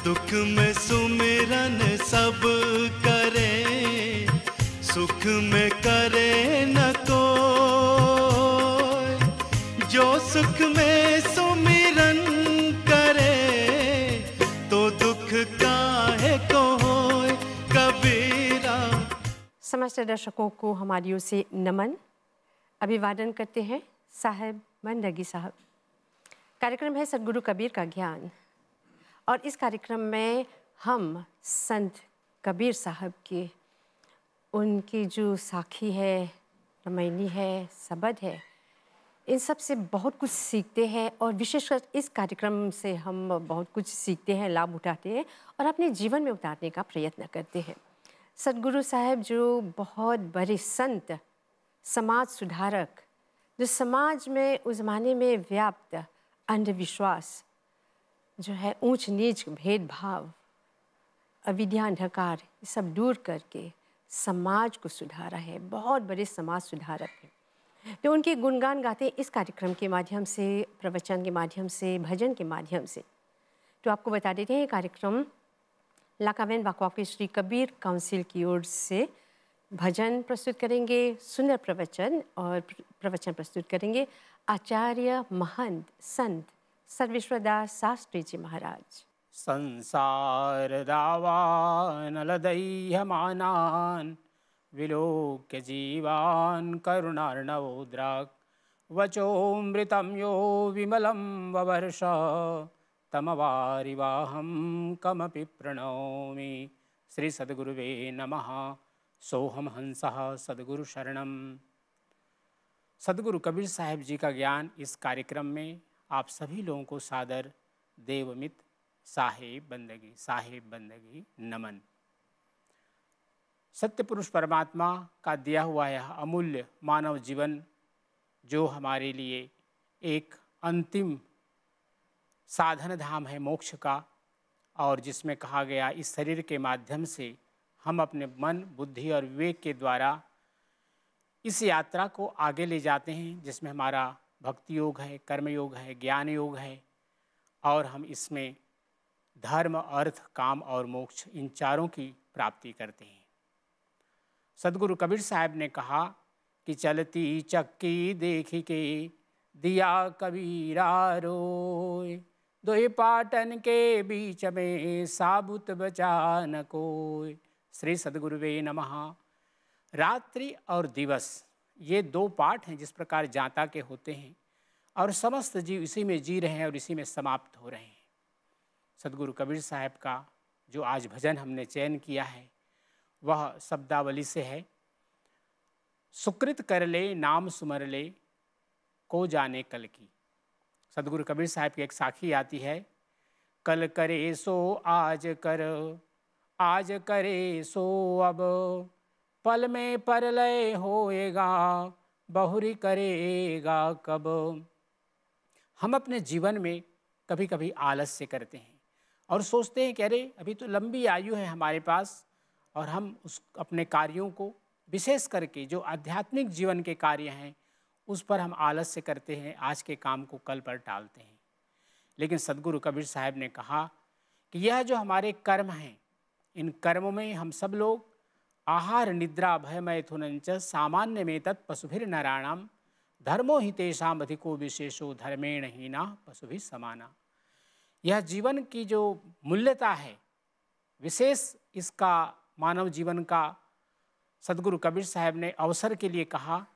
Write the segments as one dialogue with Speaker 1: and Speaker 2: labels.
Speaker 1: दुख में सुमिरन सब करे, सुख में करे न कोई। जो सुख में सुमिरन करे, तो दुख काहे को होए कबीरा।
Speaker 2: समस्त दर्शकों को हमारी ओर से नमन। अभिवादन करते हैं साहिब बंदगी साहब। कार्यक्रम है सदगुरु कबीर का ज्ञान, और इस कार्यक्रम में हम संत कबीर साहब के उनकी जो साखी है, रमैनी है, सबद है, इन सब से बहुत कुछ सीखते हैं। और विशेषकर इस कार्यक्रम से हम बहुत कुछ सीखते हैं, लाभ उठाते हैं और अपने जीवन में उतारने का प्रयत्न करते हैं। सदगुरु साहब जो बहुत बड़े संत, समाज सुधारक, जो समाज में उस ज़माने में व्याप्त अंधविश्वास जो है, ऊंच नीच, भेदभाव, अविद्या, अंधकार, ये सब दूर करके समाज को सुधारा है। बहुत बड़े समाज सुधारक हैं। तो उनके गुणगान गाते हैं इस कार्यक्रम के माध्यम से, प्रवचन के माध्यम से, भजन के माध्यम से। तो आपको बता देते हैं, कार्यक्रम लाकावैन वाकवा के श्री कबीर काउंसिल की ओर से भजन प्रस्तुत करेंगे, सुंदर प्रवचन और प्रवचन प्रस्तुत करेंगे आचार्य महंत संत सर्वेश्वरदास शास्त्री जी महाराज।
Speaker 3: संसार दावानलदैह्यमानान् विलोक्य जीवान् करुणार्णवोद्राक् वचोऽमृतं यो विमलं ववर्ष तमवारिवाहं कमपि प्रणौमि। श्री सद्गुरुवे नमः। सोहम हंसः सद्गुरु शरणम। सद्गुरु कबीर साहिब जी का ज्ञान इस कार्यक्रम में आप सभी लोगों को सादर देवमित साहेब बंदगी नमन। सत्य पुरुष परमात्मा का दिया हुआ यह अमूल्य मानव जीवन, जो हमारे लिए एक अंतिम साधन धाम है मोक्ष का, और जिसमें कहा गया इस शरीर के माध्यम से हम अपने मन, बुद्धि और विवेक के द्वारा इस यात्रा को आगे ले जाते हैं, जिसमें हमारा भक्ति योग है, कर्म योग है, ज्ञान योग है, और हम इसमें धर्म, अर्थ, काम और मोक्ष, इन चारों की प्राप्ति करते हैं। सद्गुरु कबीर साहब ने कहा कि चलती चक्की देख के दिया कबीरा रोए, दोहे पाटन के बीच में साबुत बचा न कोय। श्री सद्गुरुवे नमः। रात्रि और दिवस, ये दो पाठ हैं जिस प्रकार जाता के होते हैं, और समस्त जीव इसी में जी रहे हैं और इसी में समाप्त हो रहे हैं। सद्गुरु कबीर साहब का जो आज भजन हमने चयन किया है, वह शब्दावली से है। सुकृत कर ले नाम सुमर ले, को जाने कल की। सद्गुरु कबीर साहब की एक साखी आती है, कल करे सो आज कर, आज करे सो अब, पल में परलय होएगा, बहुरी करेगा कब। हम अपने जीवन में कभी कभी आलस्य करते हैं और सोचते हैं कि अरे अभी तो लंबी आयु है हमारे पास, और हम उस अपने कार्यों को, विशेष करके जो आध्यात्मिक जीवन के कार्य हैं, उस पर हम आलस्य करते हैं, आज के काम को कल पर टालते हैं। लेकिन सद्गुरु कबीर साहब ने कहा कि यह जो हमारे कर्म हैं, इन कर्मों में हम सब लोग आहार निद्रा भय मैथुनंच सामान्य में तत् पशुभिर नराणाम धर्मो ही तेषाम अधिको विशेषो धर्मेण हीना पशुभिः समाना। यह जीवन की जो मूल्यता है, विशेष इसका मानव जीवन का सद्गुरु कबीर साहब ने अवसर के लिए कहा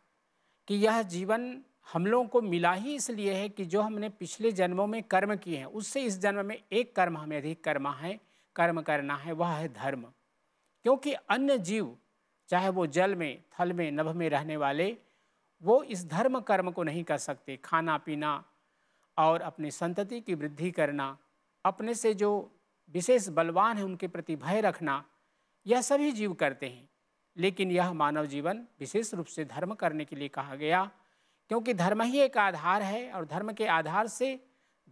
Speaker 3: कि यह जीवन हम लोगों को मिला ही इसलिए है कि जो हमने पिछले जन्मों में कर्म किए हैं, उससे इस जन्म में एक कर्म हमें अधिक कर्म करना है, वह है धर्म। क्योंकि अन्य जीव, चाहे वो जल में, थल में, नभ में रहने वाले, वो इस धर्म कर्म को नहीं कर सकते। खाना पीना और अपनी संतति की वृद्धि करना, अपने से जो विशेष बलवान है उनके प्रति भय रखना, यह सभी जीव करते हैं। लेकिन यह मानव जीवन विशेष रूप से धर्म करने के लिए कहा गया, क्योंकि धर्म ही एक आधार है, और धर्म के आधार से,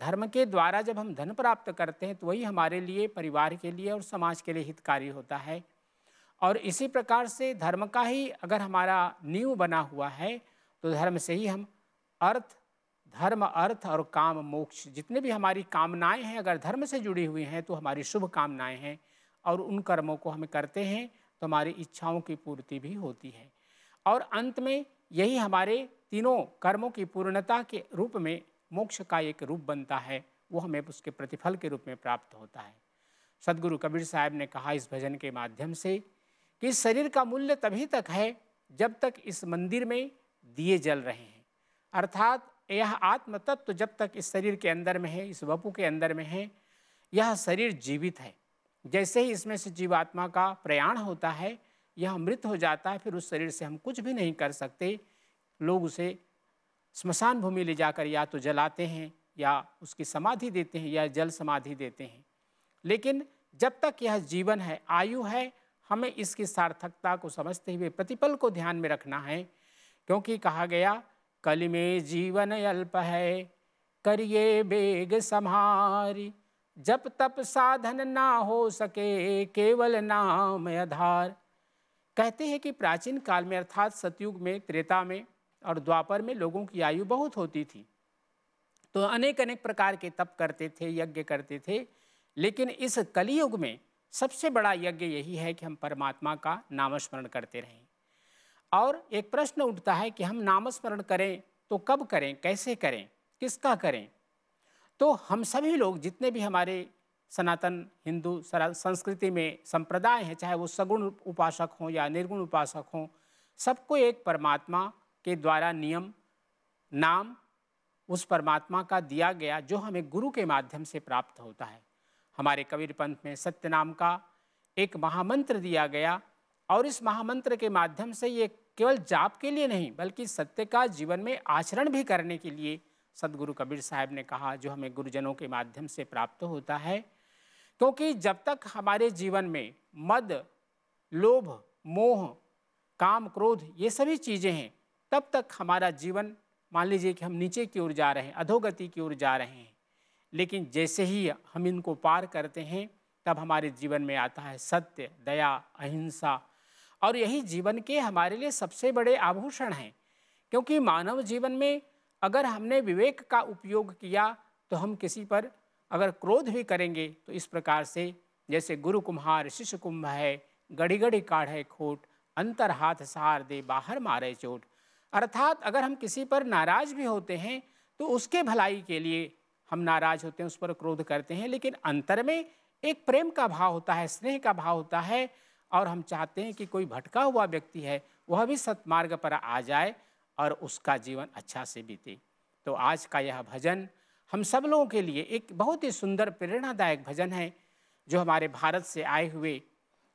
Speaker 3: धर्म के द्वारा जब हम धन प्राप्त करते हैं तो वही हमारे लिए, परिवार के लिए और समाज के लिए हितकारी होता है। और इसी प्रकार से धर्म का ही अगर हमारा नींव बना हुआ है, तो धर्म से ही हम अर्थ, धर्म, अर्थ और काम, मोक्ष, जितने भी हमारी कामनाएं हैं अगर धर्म से जुड़ी हुई हैं तो हमारी शुभ कामनाएं हैं, और उन कर्मों को हम करते हैं तो हमारी इच्छाओं की पूर्ति भी होती है। और अंत में यही हमारे तीनों कर्मों की पूर्णता के रूप में मोक्ष का एक रूप बनता है, वो हमें उसके प्रतिफल के रूप में प्राप्त होता है। सदगुरु कबीर साहब ने कहा इस भजन के माध्यम से कि इस शरीर का मूल्य तभी तक है जब तक इस मंदिर में दिए जल रहे हैं, अर्थात यह आत्म तत्व जब तक इस शरीर के अंदर में है, इस वपु के अंदर में है, यह शरीर जीवित है। जैसे ही इसमें से जीवात्मा का प्रयाण होता है, यह मृत हो जाता है, फिर उस शरीर से हम कुछ भी नहीं कर सकते। लोग उसे स्मशान भूमि ले जाकर या तो जलाते हैं या उसकी समाधि देते हैं या जल समाधि देते हैं। लेकिन जब तक यह जीवन है, आयु है, हमें इसकी सार्थकता को समझते हुए प्रतिपल को ध्यान में रखना है, क्योंकि कहा गया कलि में जीवन अल्प है, करिए बेग सम्हारी, जब तप साधन ना हो सके, केवल नाम आधार। कहते हैं कि प्राचीन काल में अर्थात सतयुग में, त्रेता में और द्वापर में लोगों की आयु बहुत होती थी, तो अनेक अनेक प्रकार के तप करते थे, यज्ञ करते थे। लेकिन इस कलियुग में सबसे बड़ा यज्ञ यही है कि हम परमात्मा का नामस्मरण करते रहें। और एक प्रश्न उठता है कि हम नामस्मरण करें तो कब करें, कैसे करें, किसका करें? तो हम सभी लोग जितने भी हमारे सनातन हिंदू संस्कृति में संप्रदाय हैं, चाहे वो सगुण उपासक हों या निर्गुण उपासक हों, सबको एक परमात्मा के द्वारा नियम, नाम उस परमात्मा का दिया गया जो हमें गुरु के माध्यम से प्राप्त होता है। हमारे कबीर पंथ में सत्य नाम का एक महामंत्र दिया गया, और इस महामंत्र के माध्यम से ये केवल जाप के लिए नहीं बल्कि सत्य का जीवन में आचरण भी करने के लिए सदगुरु कबीर साहब ने कहा, जो हमें गुरुजनों के माध्यम से प्राप्त होता है। क्योंकि जब तक हमारे जीवन में मद, लोभ, मोह, काम, क्रोध ये सभी चीज़ें हैं, तब तक हमारा जीवन, मान लीजिए कि हम नीचे की ओर जा रहे हैं, अधोगति की ओर जा रहे हैं। लेकिन जैसे ही हम इनको पार करते हैं तब हमारे जीवन में आता है सत्य, दया, अहिंसा, और यही जीवन के हमारे लिए सबसे बड़े आभूषण हैं। क्योंकि मानव जीवन में अगर हमने विवेक का उपयोग किया तो हम किसी पर अगर क्रोध भी करेंगे तो इस प्रकार से जैसे गुरु कुम्हार शिष्य कुंभ है, गड़ी गड़ी काढ़े खोट, अंतर हाथ सहार दे बाहर मारे चोट। अर्थात अगर हम किसी पर नाराज भी होते हैं तो उसके भलाई के लिए हम नाराज होते हैं, उस पर क्रोध करते हैं, लेकिन अंतर में एक प्रेम का भाव होता है, स्नेह का भाव होता है, और हम चाहते हैं कि कोई भटका हुआ व्यक्ति है वह भी सत्मार्ग पर आ जाए और उसका जीवन अच्छा से बीते। तो आज का यह भजन हम सब लोगों के लिए एक बहुत ही सुंदर प्रेरणादायक भजन है, जो हमारे भारत से आए हुए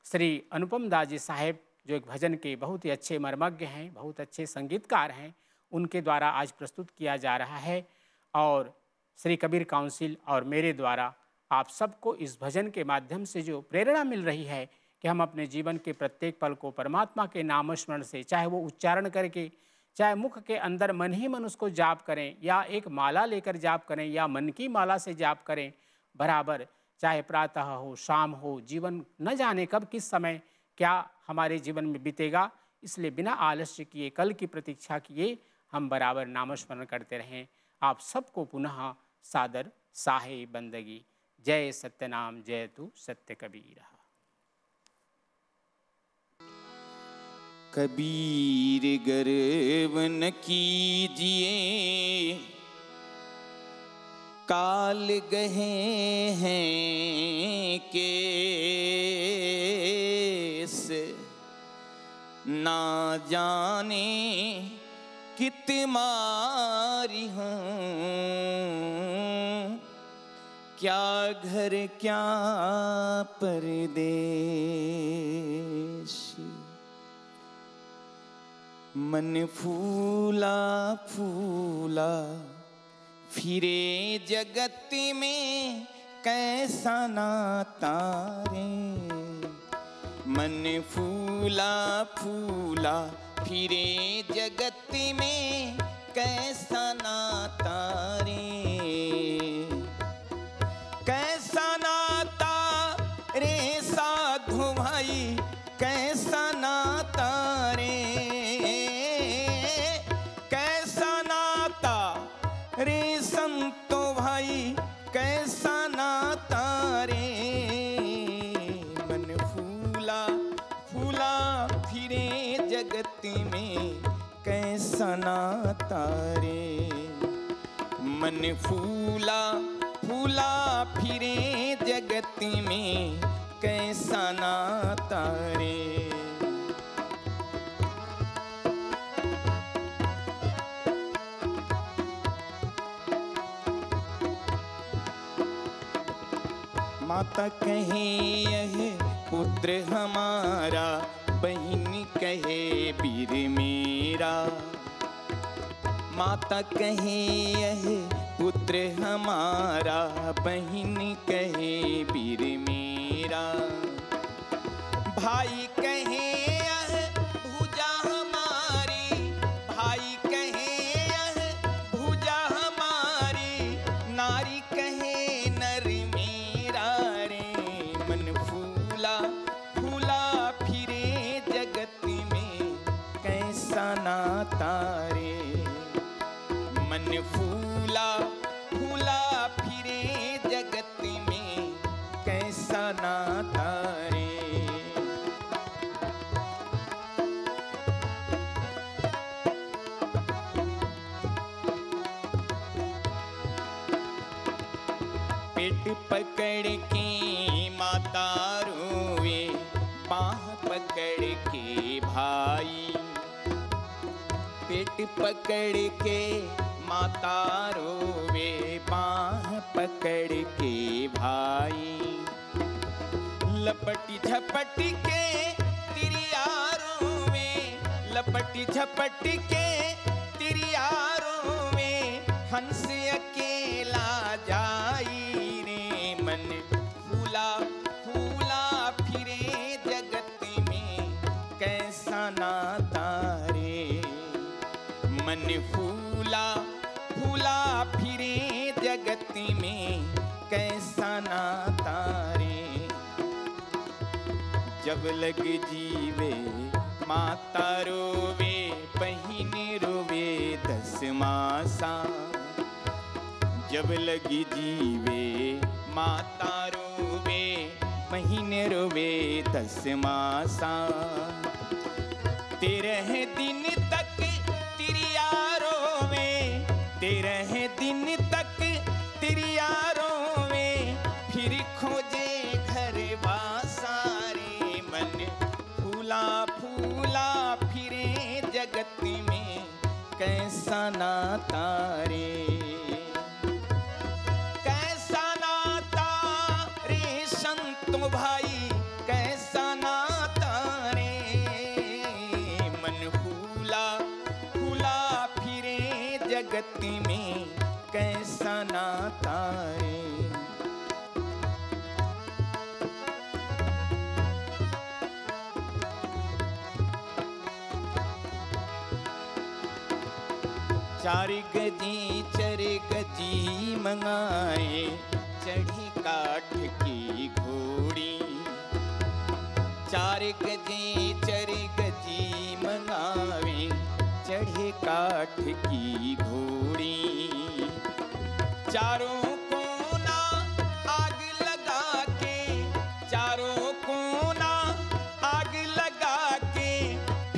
Speaker 3: श्री अनुपम दास जी साहेब, जो एक भजन के बहुत ही अच्छे मर्मज्ञ हैं, बहुत अच्छे संगीतकार हैं, उनके द्वारा आज प्रस्तुत किया जा रहा है। और श्री कबीर काउंसिल और मेरे द्वारा आप सबको इस भजन के माध्यम से जो प्रेरणा मिल रही है कि हम अपने जीवन के प्रत्येक पल को परमात्मा के नामस्मरण से, चाहे वो उच्चारण करके, चाहे मुख के अंदर मन ही मन उसको जाप करें, या एक माला लेकर जाप करें, या मन की माला से जाप करें, बराबर, चाहे प्रातः हो, शाम हो, जीवन न जाने कब किस समय क्या हमारे जीवन में बीतेगा। इसलिए बिना आलस्य किए, कल की प्रतीक्षा किए हम बराबर नामस्मरण करते रहें। आप सबको पुनः सादर साहे बंदगी। जय सत्यनाम जय तू सत्य कबीर।
Speaker 4: कबीर गर्व न कीजिए, काल गहे हैं केस, ना जाने कित मारी हूँ, क्या घर क्या परदेश। मन फूला फूला फिरे जगत में कैसा नाता रे। मन फूला फूला फिरे जगत में कैसा नाता रे। कैसा नाता रे साधु भाई, कैसा नाता रे। कैसा नाता रे नाता रे। मन फूला फूला फिरे जगत में कैसा नाता रे। माता कहे यह पुत्र हमारा, बहन कहे वीर मेरा। माता कहे यह पुत्र हमारा, बहन कहे वीर मेरा। भाई कहे यह भुजा हमारी, भाई कहे यह भुजा हमारी। नारी कहे नर मेरा रे। मन फूला फूला फिरे जगत में कैसा नाता रे। मन फूला फूला फिरे जगत में कैसा नाता रे। पेट पकड़ के माता रोवे, बाह पकड़ के भाई। पेट पकड़ के माता रोवे, बाह पकड़ के भाई। लपटी झपटी के तिरिया रोवे, लपटी झपटी के तिरिया रोवे। हंस अकेला जाई रे। मन फूला फूला फिरे जगत में कैसा नाता रे। मन फूला फूला फिरे जगत में कैसा नाता रे। जब लग जीवे माता रोवे, बहिन रोवे 10 मासा। जब लगी जीवे माता रोवे, बहिन रोवे 10 मासा। 13 दिन तक तिरिया रोवे, 13 दिन तक तिरिया रोवे। फिर खोजे घर वासा रे। मन फूला फूला फिरे जगत में कैसा नाता रे। कैसा नाता रे संतो भाई, कैसा नाता रे। मन फूला फूला फिरे जगत में कैसा नाता रे। चार गजी चर गजी मंगाए, चढ़ी काठ की घोड़ी। 4 गजी चर गजी मंगावे, चढ़े काठ की घोड़ी। चारों कोना आग लगा के, चारों कोना आग लगा के।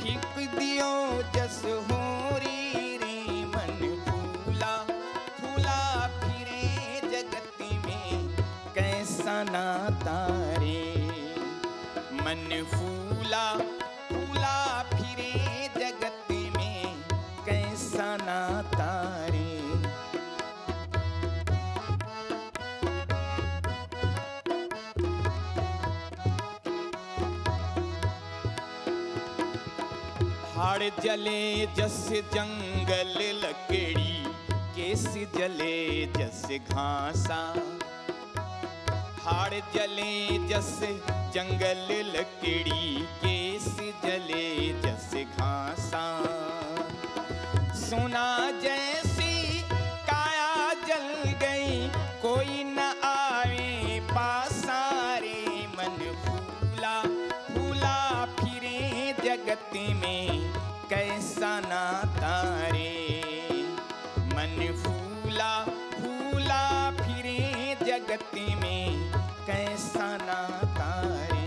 Speaker 4: फीक दियो जस होरी रे। मन फूला फूला फिरे जगत में कैसा नाता रे। मन फूला फूला फिरे जगत में कैसा नाता रे। हाड़ जले जस जंगल लकड़ी, केस जले जस घासा। हाड़ जले जस जंगल लकड़ी, केस जले जस घासा। सोना जैसी काया जल गई, कोई न आवे पासा रे। मन फूला फूला फिरे जगत में कैसा नाता रे। मन फूला फूला फिरे जगत में कैसा नाता रे।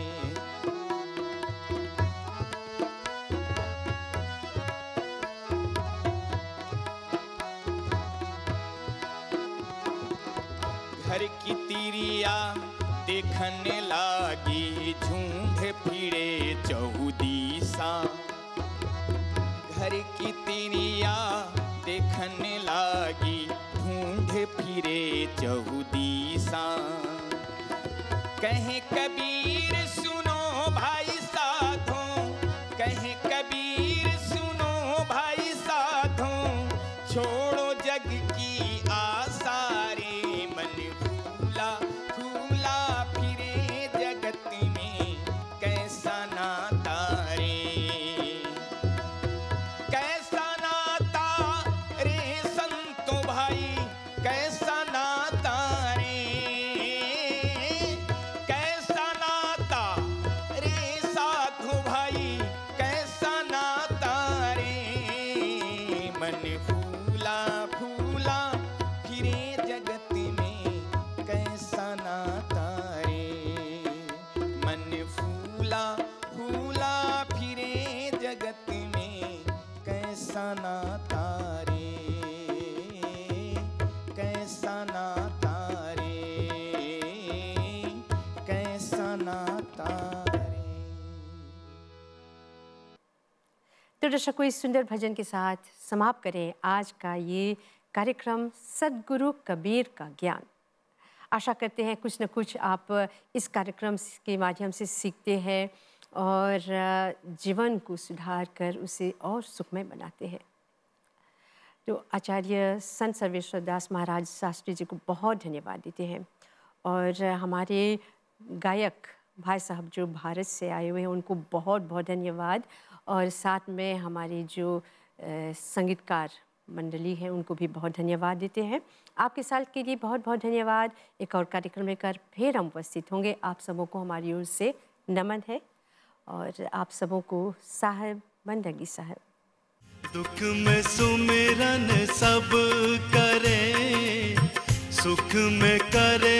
Speaker 4: घर की तिरिया देखने लागी झूठ फिरे चौदिशा। घर की तिरिया देखने लागी ढूंढ फिरे चौदिशा। कहे कबीर सुनो भाई साधो, कहे कबीर सुनो भाई साधो, छोड़ो जग की आशा रे मन फूला फूला फिरे जगत में कैसा नाता रे। कैसा नाता रे संतो भाई, कैसा नाता रे। कैसा नाता रे साधु भाई, कैसा नाता रे। मन फूला फूला फिरे जगत में कैसा नाता रे। मन फूला फूला फिरे जगत में कैसा नाता रे। कैसा नाता रे, कैसा नाता रे।
Speaker 2: तो दर्शकों, इस सुंदर भजन के साथ समाप्त करें आज का ये कार्यक्रम सद्गुरु कबीर का ज्ञान। आशा करते हैं कुछ न कुछ आप इस कार्यक्रम के माध्यम से सीखते हैं और जीवन को सुधार कर उसे और सुखमय बनाते हैं। तो आचार्य संत सर्वेश्वर दास महाराज शास्त्री जी को बहुत धन्यवाद देते हैं और हमारे गायक भाई साहब जो भारत से आए हुए हैं उनको बहुत बहुत धन्यवाद। और साथ में हमारे जो संगीतकार मंडली है उनको भी बहुत धन्यवाद देते हैं। आपके साथ के लिए बहुत बहुत धन्यवाद। एक और कार्यक्रम लेकर फिर हम उपस्थित होंगे। आप सबों को हमारी ओर से नमन है और आप सबों को साहब बंदगी साहब।
Speaker 1: दुख में सुमिरन सब करे, सुख में करे